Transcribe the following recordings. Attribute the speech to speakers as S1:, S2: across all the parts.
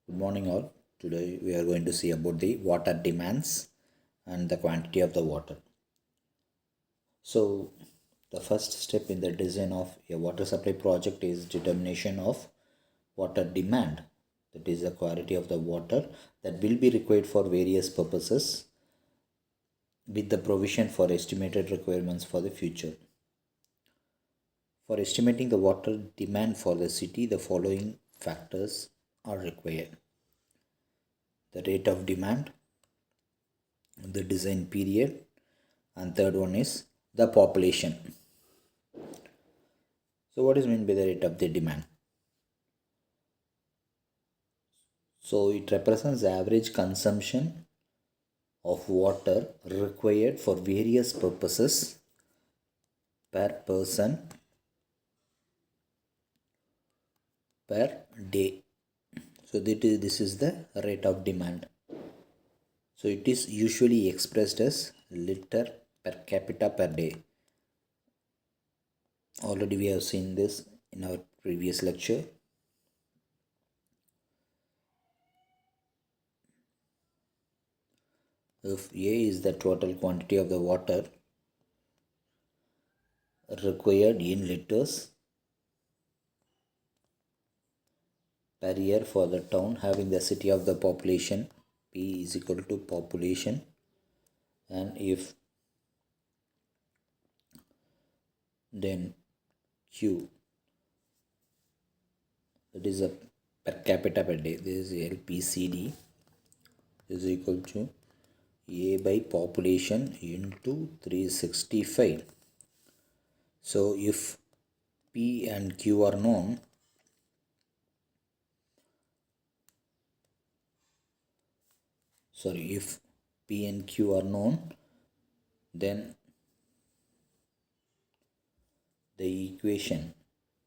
S1: Good morning all. Today we are going to see about the water demands and the quantity of the water. So the first step in the design of a water supply project is determination of water demand. That is the quantity of the water that will be required for various purposes with the provision for estimated requirements for the future. For estimating the water demand for the city, the following factors are required: the rate of demand, the design period, and third one is the population. So what is meant by the rate of the demand? So it represents the average consumption of water required for various purposes per person per day. So this is the rate of demand. So it is usually expressed as liter per capita per day. Already we have seen this in our previous lecture. If A is the total quantity of the water required in liters per year for the town having the city of the population, P is equal to population, and if then Q, that is a per capita per day, this is LPCD is equal to A by population into 365. So if P and Q are known, if P and Q are known, then the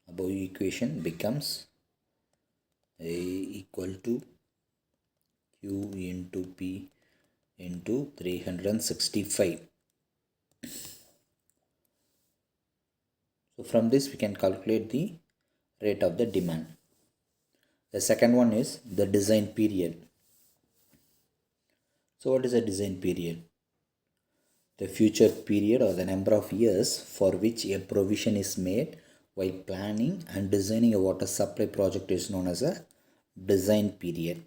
S1: above equation becomes A equal to Q into P into 365. So from this we can calculate the rate of the demand. The second one is the design period. So what is a design period? The future period or the number of years for which a provision is made while planning and designing a water supply project is known as a design period.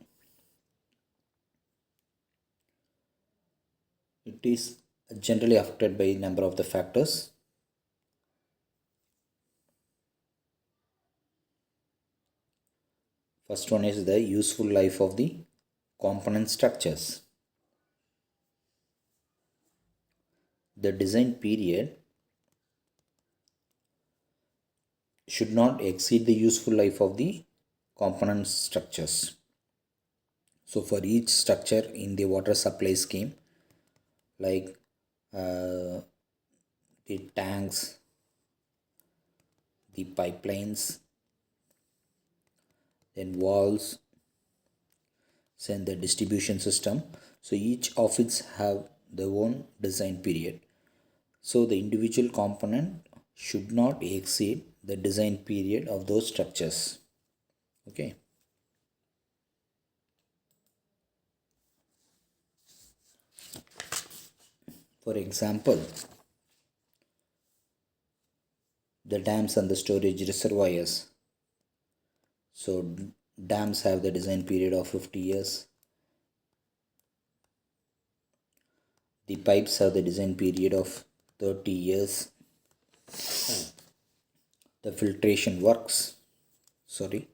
S1: It is generally affected by a number of the factors. First one is the useful life of the component structures. The design period should not exceed the useful life of the component structures. So for each structure in the water supply scheme, like the tanks, the pipelines, then walls, then the distribution system, so each of it have their own design period. So the individual component should not exceed the design period of those structures. Okay. For example, the dams and the storage reservoirs. So dams have the design period of 50 years. The pipes have the design period of 30 years. The filtration works. The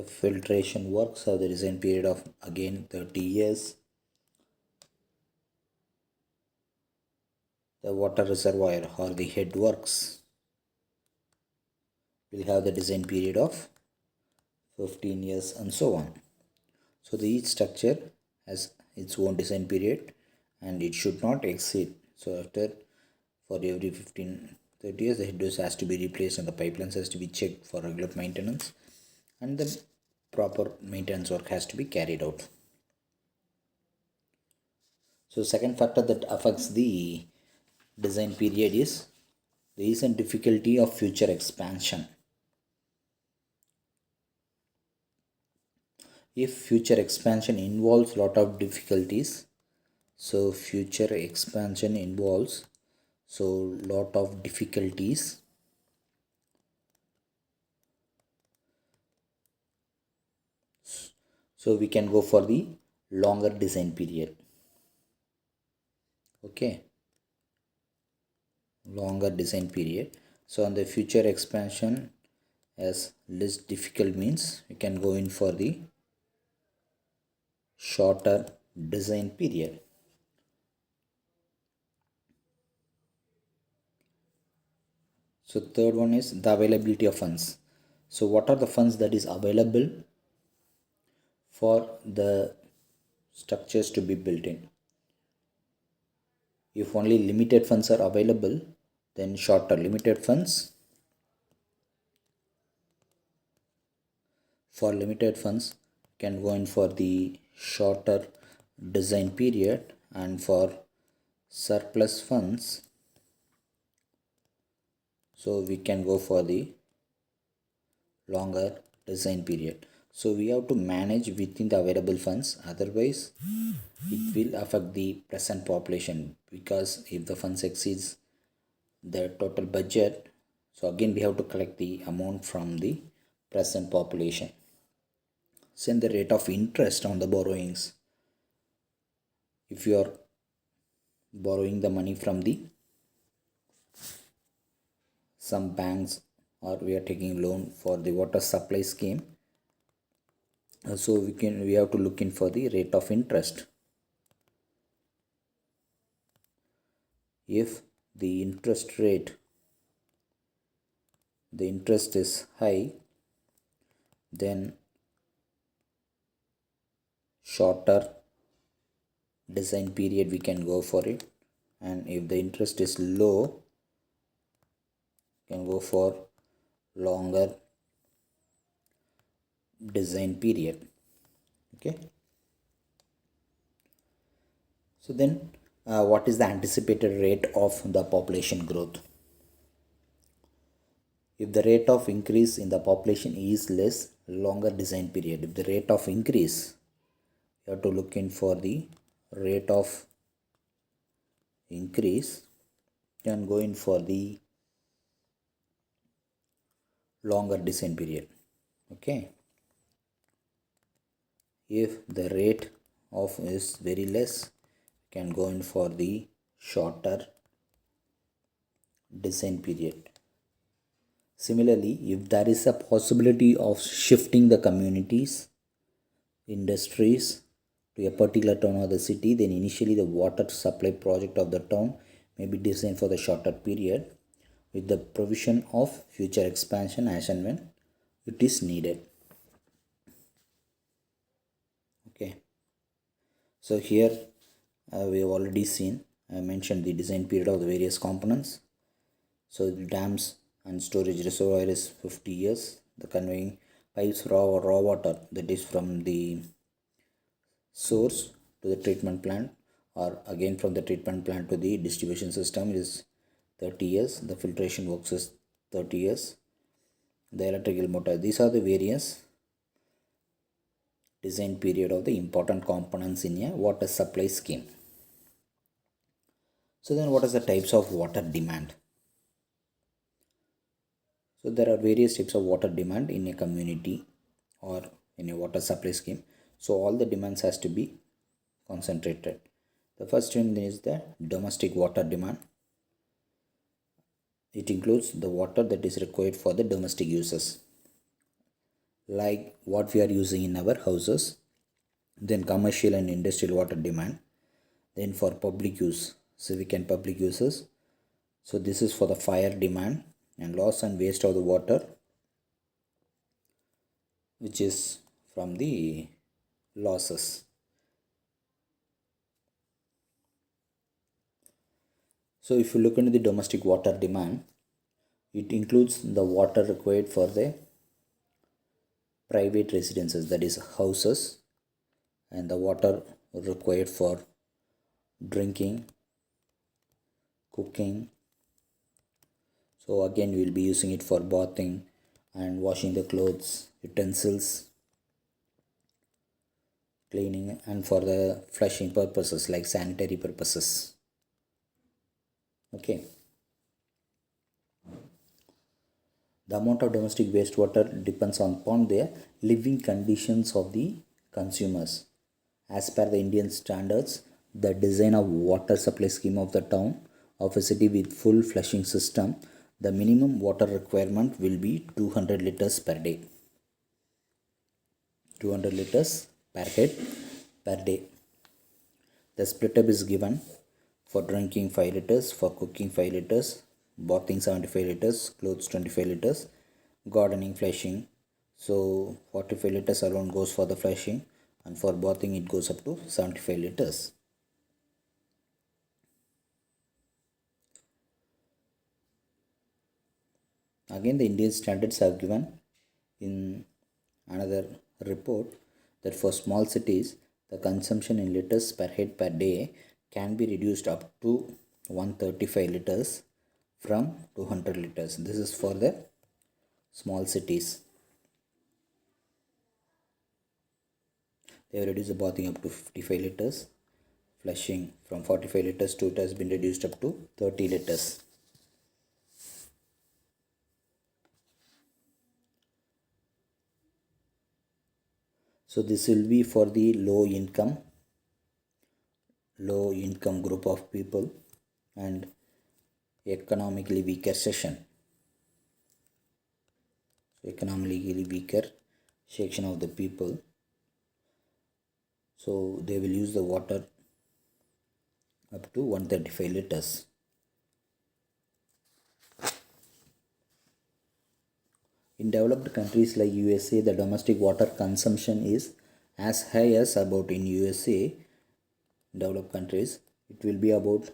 S1: filtration works have the design period of again 30 years. The water reservoir or the head works will have the design period of 15 years and so on. So each structure has its own design period and it should not exceed. So after for every 15-30 years the head has to be replaced and the pipelines has to be checked for regular maintenance, and the proper maintenance work has to be carried out. So second factor that affects the design period is the recent difficulty of future expansion. If future expansion involves lot of difficulties, so future expansion involves so lot of difficulties, so we can go for the longer design period. Okay, longer design period. So on the future expansion as less difficult means we can go in for the shorter design period. So third one is the availability of funds. So what are the funds that is available for the structures to be built in? If only limited funds are available, then shorter limited funds. For limited funds, can go in for the shorter design period, and for surplus funds, so we can go for the longer design period. So we have to manage within the available funds, otherwise it will affect the present population, because if the funds exceeds the total budget, so again we have to collect the amount from the present population. Send the rate of interest on the borrowings. If you are borrowing the money from the some banks, or we are taking loan for the water supply scheme, so we have to look in for the rate of interest. If the interest rate, the interest is high, then shorter design period we can go for it, and if the interest is low, can go for longer design period. Okay, so then what is the anticipated rate of the population growth? If the rate of increase in the population is less, longer design period. If the rate of increase, you have to look in for the rate of increase, you can go in for the longer design period. Okay, if the rate of is very less, you can go in for the shorter design period. Similarly, if there is a possibility of shifting the communities, industries to a particular town or the city, then initially the water supply project of the town may be designed for the shorter period with the provision of future expansion as and when it is needed. Okay, so here we have already seen, I mentioned the design period of the various components. So the dams and storage reservoir is 50 years. The conveying pipes raw water, that is from the source to the treatment plant, or again from the treatment plant to the distribution system, is 30 years. The filtration works is 30 years. The electrical motor, these are the various design period of the important components in a water supply scheme. So then what is the types of water demand? So there are various types of water demand in a community or in a water supply scheme. So all the demands has to be concentrated. The first one is the domestic water demand. It includes the water that is required for the domestic uses, like what we are using in our houses. Then commercial and industrial water demand. Then for public use, civic and public uses. So this is for the fire demand and loss and waste of the water, which is from the losses. So if you look into the domestic water demand, it includes the water required for the private residences, that is houses, and the water required for drinking, cooking. So again we will be using it for bathing and washing the clothes, utensils, cleaning, and for the flushing purposes like sanitary purposes. Okay. The amount of domestic wastewater depends upon the living conditions of the consumers. As per the Indian standards, the design of water supply scheme of the town of a city with full flushing system, the minimum water requirement will be 200 liters per day. 200 liters per head per day. The split up is given for drinking 5 liters, for cooking 5 liters, bathing 75 liters, clothes 25 liters, gardening, flushing. So 45 liters alone goes for the flushing, and for bathing it goes up to 75 liters. Again, the Indian standards have given in another report that for small cities, the consumption in liters per head per day can be reduced up to 135 liters from 200 liters. This is for the small cities. They have reduced the bathing up to 55 liters, flushing from 45 liters to it has been reduced up to 30 liters. So this will be for the low income group of people and economically weaker section. So economically weaker section of the people. So they will use the water up to 135 liters. In developed countries like USA, the domestic water consumption is as high as about in USA, developed countries, it will be about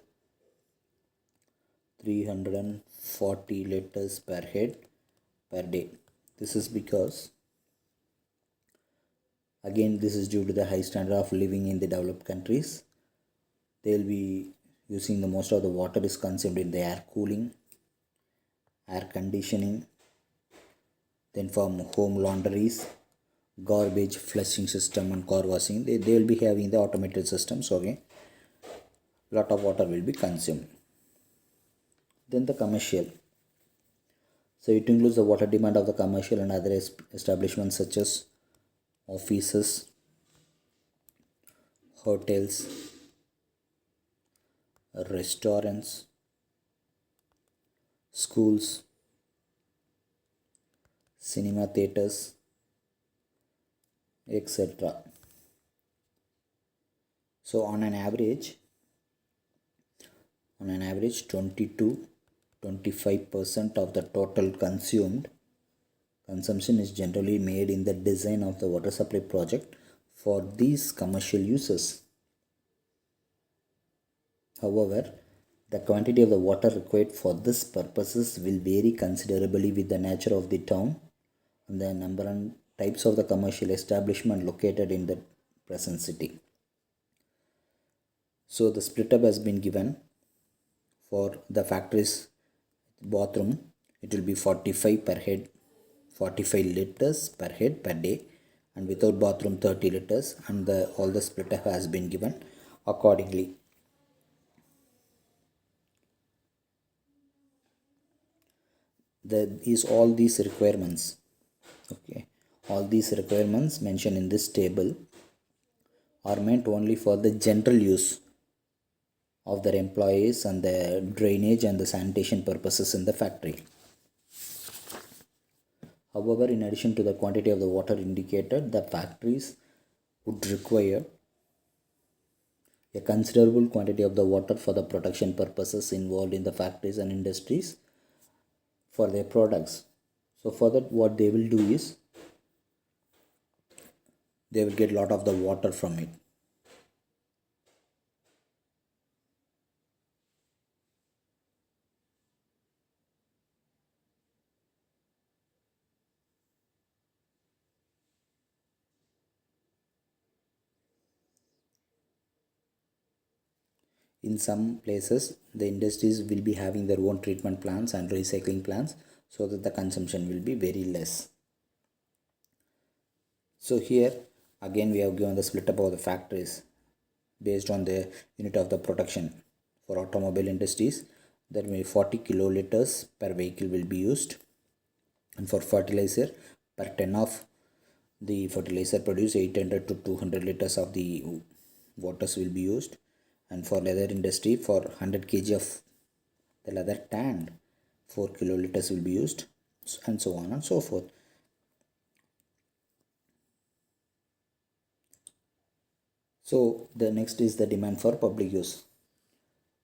S1: 340 liters per head per day. This is because, again, this is due to the high standard of living in the developed countries. They will be using the most of the water is consumed in the air cooling, air conditioning, then from home laundries, garbage flushing system and car washing. They will be having the automated system. So again, lot of water will be consumed. Then the commercial. So it includes the water demand of the commercial and other establishments such as offices, hotels, restaurants, schools, cinema theaters, etc. So on an average 20 to 25% of the total consumption is generally made in the design of the water supply project for these commercial uses. However, the quantity of the water required for this purposes will vary considerably with the nature of the town and the number and types of the commercial establishment located in the present city. So the split up has been given for the factory's bathroom. It will be 45 liters per head per day, and without bathroom 30 liters, and all the split up has been given accordingly. All these requirements, okay, all these requirements mentioned in this table are meant only for the general use of their employees and the drainage and the sanitation purposes in the factory. However, in addition to the quantity of the water indicated, the factories would require a considerable quantity of the water for the production purposes involved in the factories and industries for their products. So for that, what they will do is they will get a lot of the water from it. In some places, the industries will be having their own treatment plants and recycling plants, so that the consumption will be very less. So here again we have given the split up of the factories based on the unit of the production. For automobile industries, there may 40 kiloliters per vehicle will be used, and for fertilizer, per ton of the fertilizer produced, 800 to 200 liters of the waters will be used. And for leather industry, for 100 kg of the leather tanned, 4 kiloliters will be used, and so on and so forth. So the next is the demand for public use.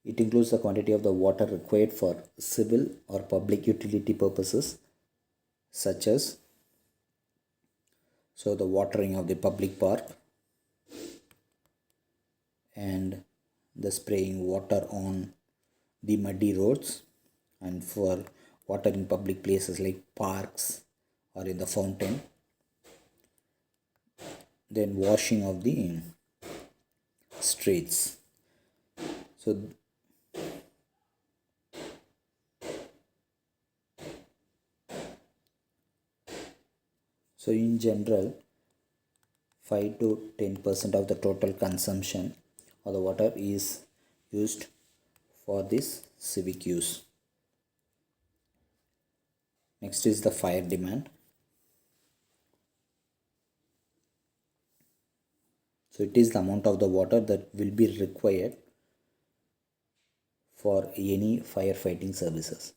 S1: It includes the quantity of the water required for civil or public utility purposes, such as the watering of the public park and the spraying water on the muddy roads, and for water in public places like parks or in the fountain, then washing of the streets. So in general, 5 to 10% of the total consumption of the water is used for this civic use. Next is the fire demand. So it is the amount of the water that will be required for any firefighting services.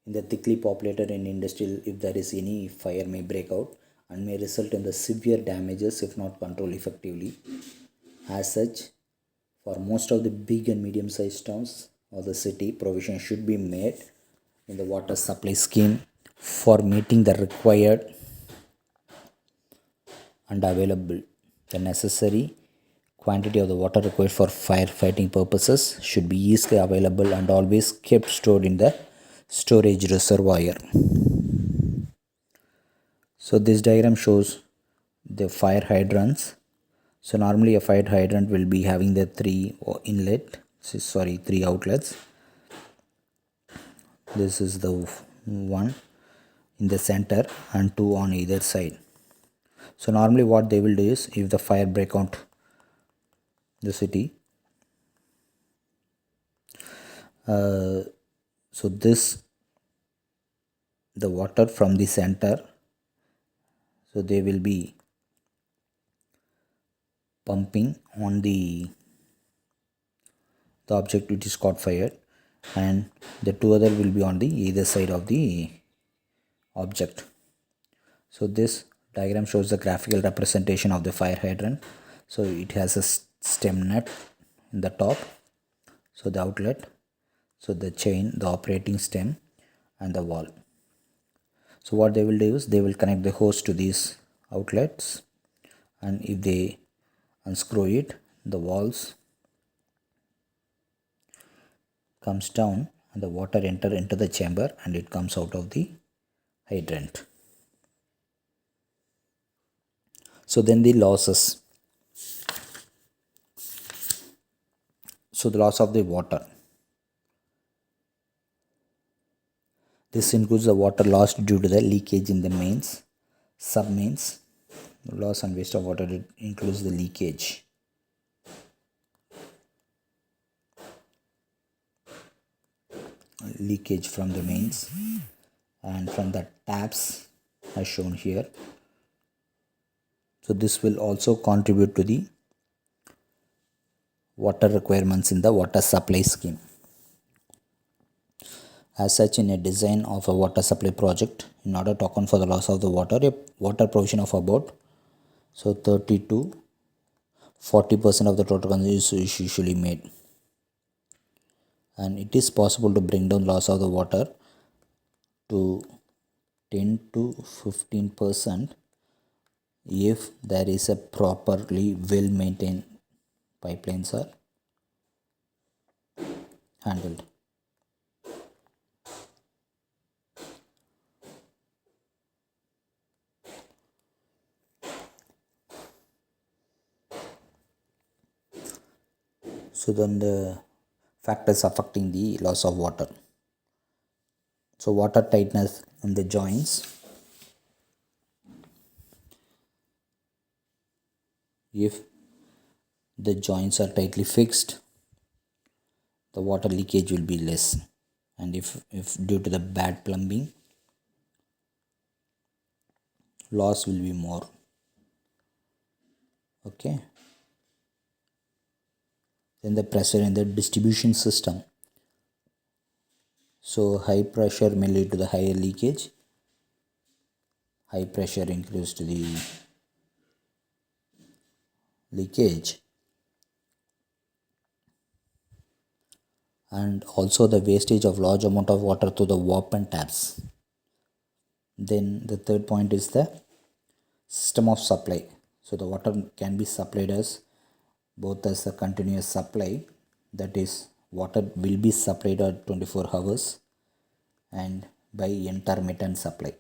S1: In the thickly populated and industrial, if there is any fire may break out and may result in the severe damages if not controlled effectively. As such, for most of the big and medium sized towns of the city, provision should be made in the water supply scheme for meeting the required and available. The necessary quantity of the water required for firefighting purposes should be easily available and always kept stored in the storage reservoir. So this diagram shows the fire hydrants. So normally a fire hydrant will be having the three outlets. This is the one in the center and two on either side. So normally what they will do is, if the fire break out the city, so this the water from the center, so they will be pumping on the object which is caught fire, and the two other will be on the either side of the object. So this diagram shows the graphical representation of the fire hydrant. So it has a stem nut in the top, so the outlet, so the chain, the operating stem, and the valve. So what they will do is, they will connect the hose to these outlets, and if they unscrew it, the valves comes down and the water enter into the chamber and it comes out of the hydrant. So then the losses. So the loss of the water. This includes the water lost due to the leakage in the mains, sub-mains. Loss and waste of water, it includes the leakage. Leakage from the mains and from the taps as shown here. So this will also contribute to the water requirements in the water supply scheme. As such, in a design of a water supply project, in order to account for the loss of the water, a water provision of about 30 to 40% of the total consumption is usually made. And it is possible to bring down loss of the water to 10 to 15% if there is a properly well maintained pipelines are handled. So then the factors affecting the loss of water. So water tightness in the joints. If the joints are tightly fixed, the water leakage will be less. And if due to the bad plumbing, loss will be more. Okay. Then the pressure in the distribution system. So high pressure may lead to the higher leakage. High pressure increases to the leakage. And also the wastage of large amount of water through the open taps. Then the third point is the system of supply. So the water can be supplied as both as a continuous supply, that is water will be supplied at 24 hours, and by intermittent supply.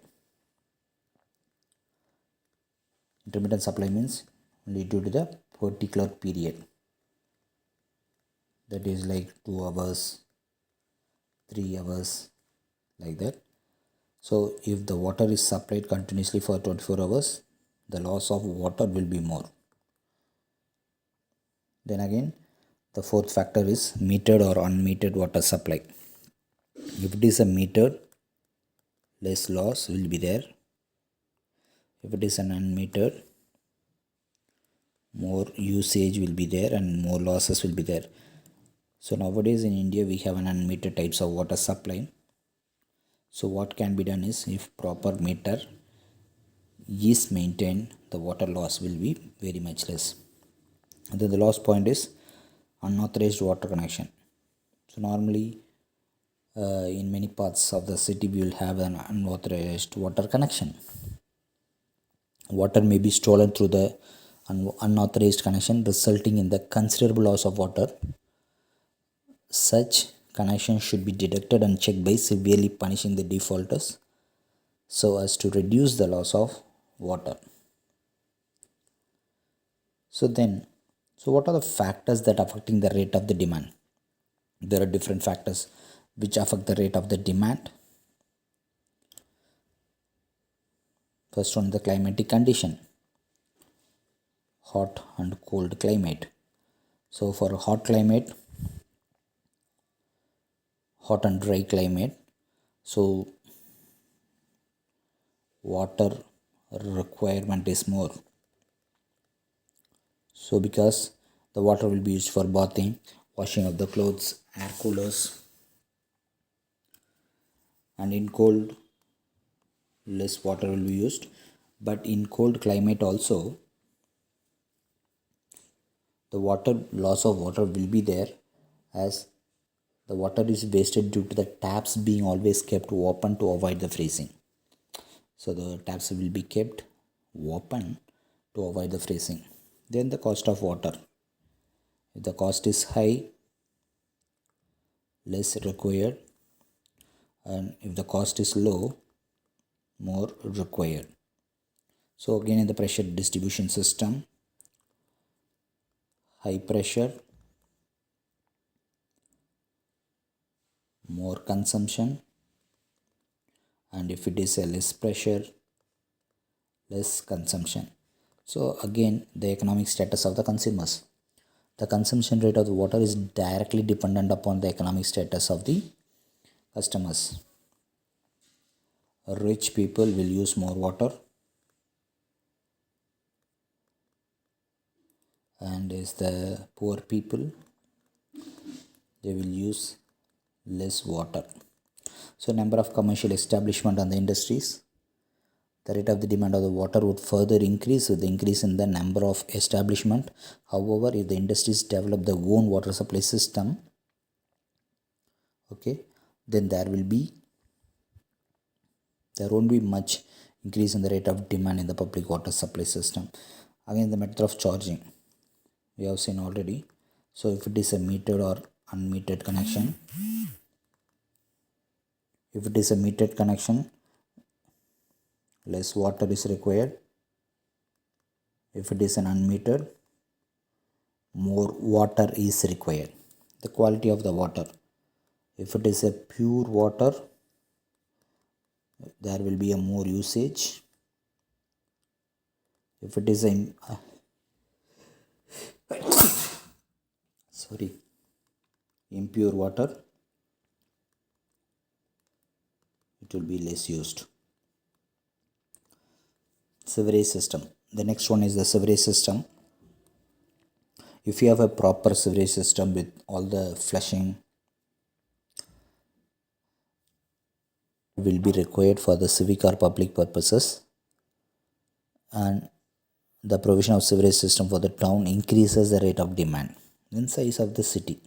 S1: Intermittent supply means only due to the particular period, that is like 2 hours, 3 hours, like that. So if the water is supplied continuously for 24 hours, the loss of water will be more. Then again, the fourth factor is metered or unmetered water supply. If it is a metered, less loss will be there. If it is an unmetered, more usage will be there and more losses will be there. So nowadays in India we have an unmetered types of water supply. So what can be done is, if proper meter is maintained, the water loss will be very much less. And then the last point is unauthorized water connection. So normally in many parts of the city we will have an unauthorized water connection. Water may be stolen through the unauthorized connection, resulting in the considerable loss of water. Such connections should be detected and checked by severely punishing the defaulters so as to reduce the loss of water. So what are the factors that affecting the rate of the demand? There are different factors which affect the rate of the demand. First one, the climatic condition, hot and cold climate. So for hot climate, hot and dry climate, so water requirement is more. So because the water will be used for bathing, washing of the clothes, air coolers, and in cold less water will be used. But in cold climate also, the water loss of water will be there, as the water is wasted due to the taps being always kept open to avoid the freezing. So the taps will be kept open to avoid the freezing. Then the cost of water. If the cost is high, less required, and if the cost is low, more required. So again, in the pressure distribution system, high pressure, more consumption, and if it is a less pressure, less consumption. So again, the economic status of the consumers. The consumption rate of the water is directly dependent upon the economic status of the customers. Rich people will use more water, and is the poor people, they will use less water. So number of commercial establishment and the industries, the rate of the demand of the water would further increase with the increase in the number of establishment. However, if the industries develop their own water supply system, okay, then there won't be much increase in the rate of demand in the public water supply system. Again, the method of charging we have seen already. So if it is a metered or unmetered connection, if it is a metered connection, less water is required. If it is an unmetered, more water is required. The quality of the water, if it is a pure water, there will be a more usage. If it is a sorry, impure water, it will be less used. Sewerage system, the next one is the sewerage system. If you have a proper sewerage system with all the flushing will be required for the civic or public purposes, and the provision of sewerage system for the town increases the rate of demand in size of the city.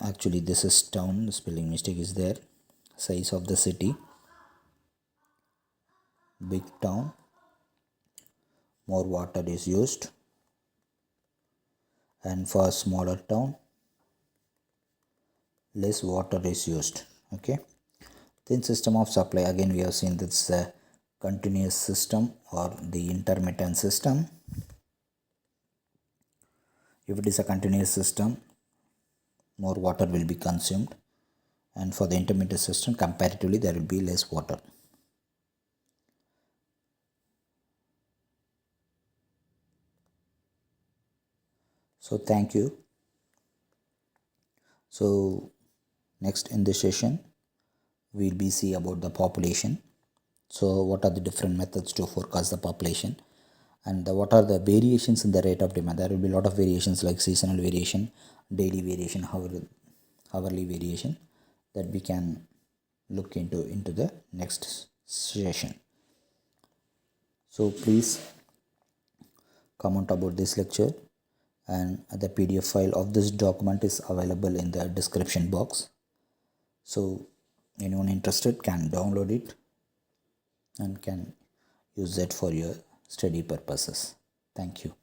S1: Actually this is town, the spelling mistake is there. Size of the city, big town, more water is used, and for smaller town less water is used. Okay, then system of supply, again we have seen this continuous system or the intermittent system. If it is a continuous system, more water will be consumed, and for the intermittent system comparatively there will be less water. So thank you. So next in this session we'll be see about the population. So what are the different methods to forecast the population, and what are the variations in the rate of demand. There will be a lot of variations like seasonal variation, daily variation, hourly variation, that we can look into the next session. So please comment about this lecture, and the PDF file of this document is available in the description box. So anyone interested can download it and can use that for your study purposes. Thank you.